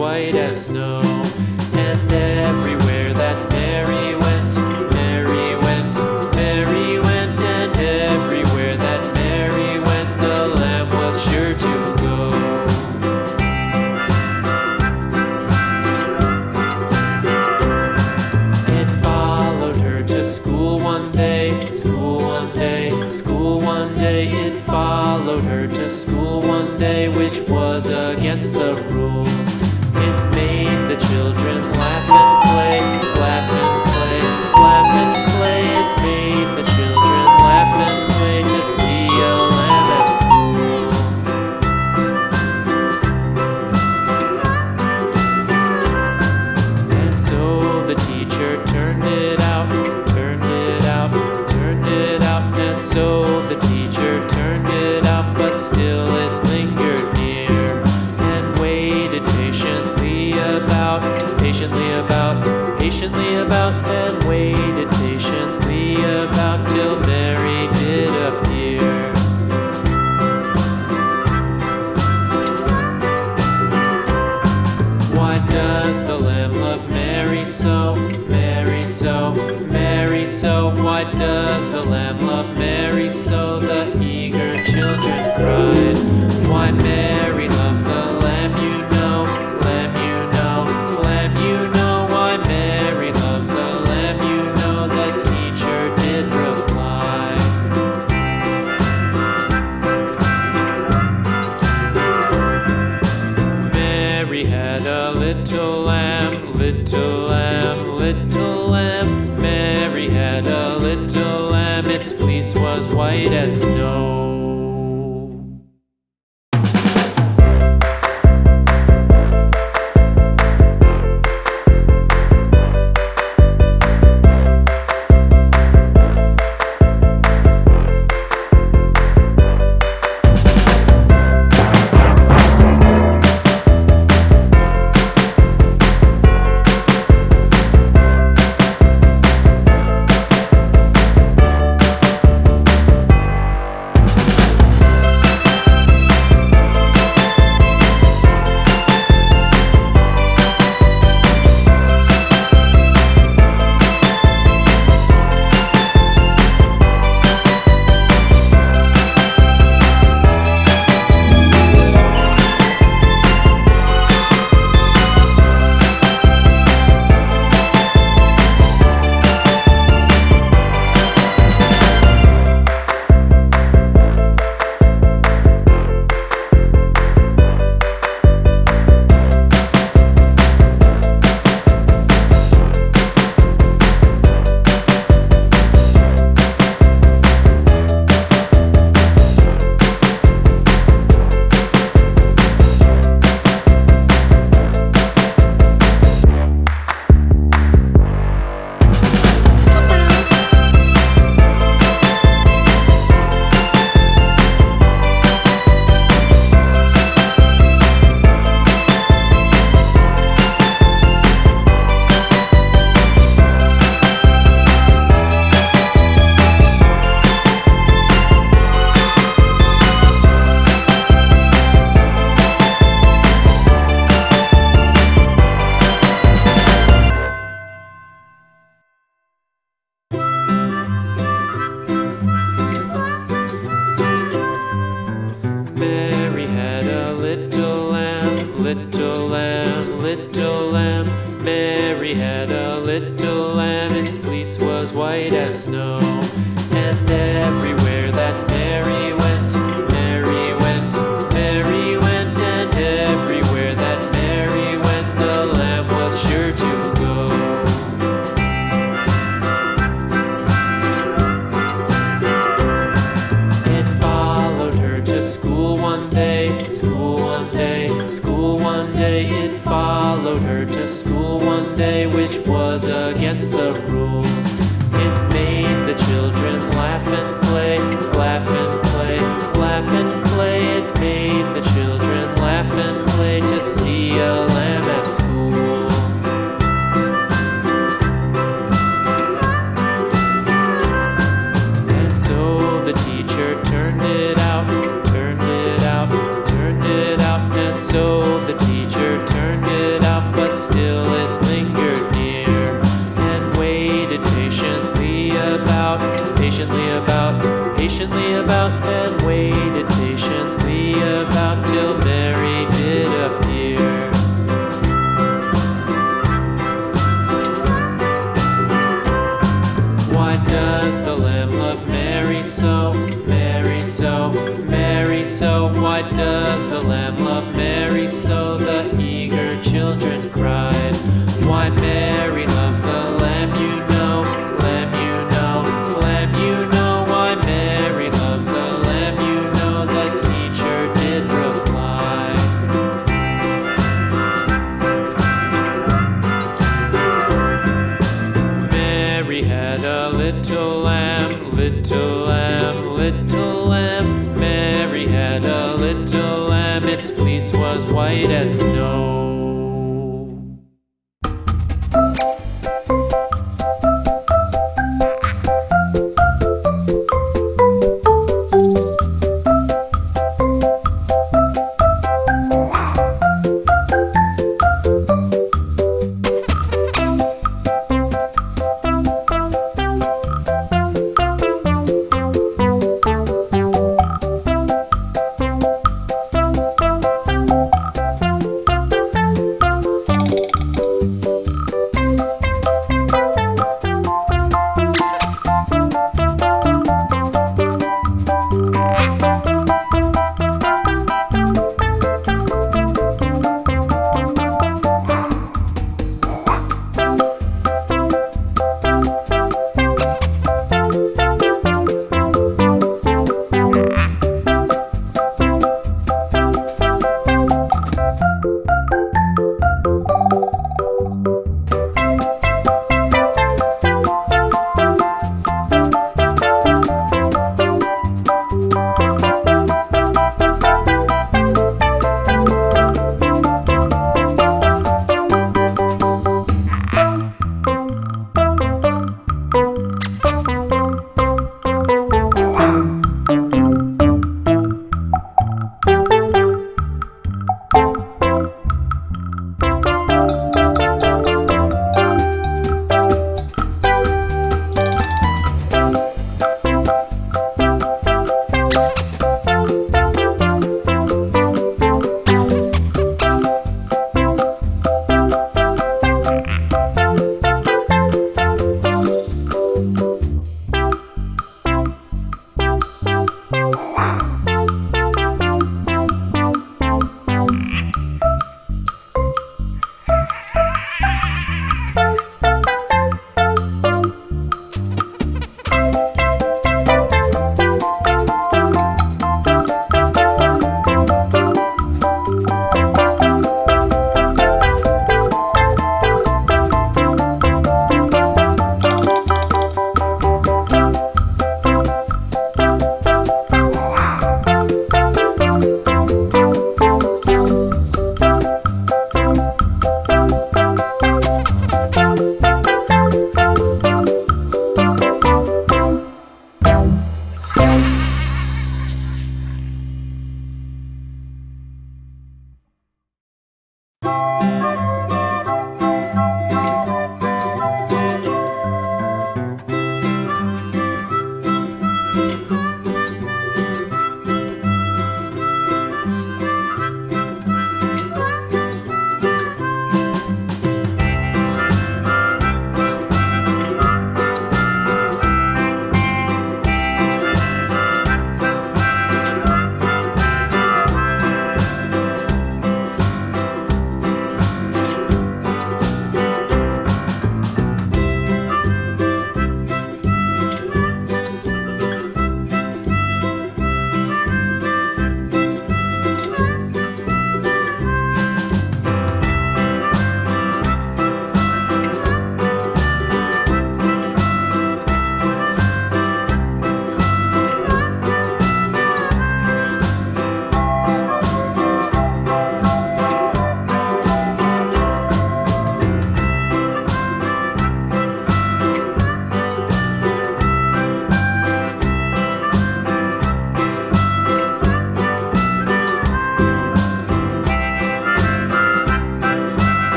white as snow. And everywhere that Mary went, Mary went, Mary went, and everywhere that Mary went, the lamb was sure to go. It followed her to school one day, school one day, school one day. It followed her to school one day, which was against the rules. It made the children laugh and play, laugh and play, laugh and play. It made the children laugh and play to see a lamb at school. And so the teacher turned it out, turned it out, turned it out. And so the teacher turned it out, but still it lingered near and waited patiently about, patiently about, and waited patiently about till Mary did appear. Why does the lamb love Mary so, Mary so, Mary so? Why does the lamb love Mary so? The eager children cried. Why Mary loves the lamb, you know, lamb, you know, lamb, you know. Why Mary loves the lamb, you know, the teacher did reply. Mary had a little lamb, little lamb, little lamb. Mary had a little lamb, its fleece was white as snow. Mary had a little lamb, little lamb, little lamb. Mary had a little lamb, its fleece was white as snow. And everywhere that Mary went, Mary went, Mary went, and everywhere that Mary went, the lamb was sure to go. It followed her to school one day, school one day, school one day. It followed her to school one day, which was against the rules. It made the children laugh and play, laugh and play, laugh and play. It made the children laugh and play to see a lamb at school. And so the teacher turned it out, turned it out, turned it out. And so the teacher turned it little lamb. Mary had a little lamb. Its fleece was white as snow.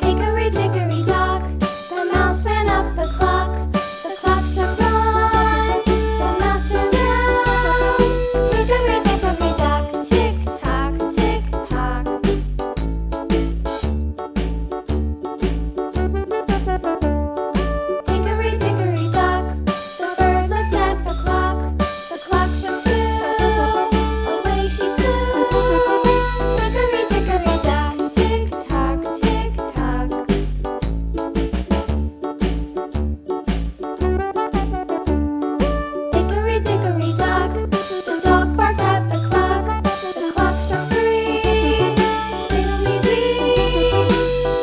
Hickory dickory dock, the mouse ran up the clock. The clock struck one, the mouse ran down. Hickory dickory dock, tick tock, tick tock. Hickory dickory dock, the bird looked at the clock. The clock struck two, away she flew. Hickory dickory dock, tick tock, tick tock. Hickory dickory dock, the dog barked at the clock. The clock struck three, fiddly-dee.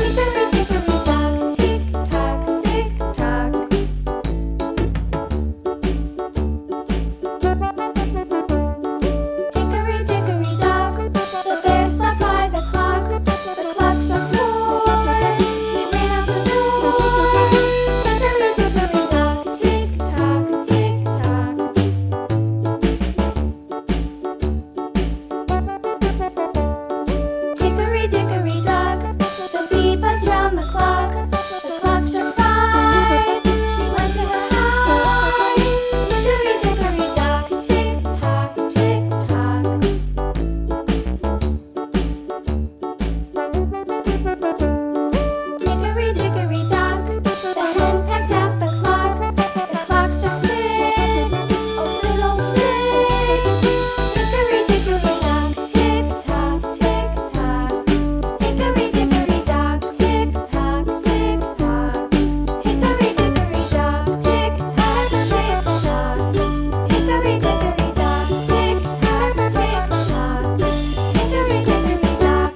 Hickory dickory dock, tick tock, tick tock. Hickory dickory dock, the bear sat by the clock. The clock struck four, he ran out the door. Hickory dickory dock, tick tock, tick tock. Hickory dickory dock, the bee buzzed round the clock. The clock struck five, she went to her hive. Hickory dickory dock, tick tock, tick tock. Hickory dickory dock, the hen pecked at the clock. The clock struck six, oh fiddlesticks. Hickory dickory dock, tick tock, tick tock. Hickory dickory dock, tick tock, tick tock. Hickory dickory dock, tick tock, tick tock. Hickory dickory dock, tick tock, tick tock. Hickory dickory dock.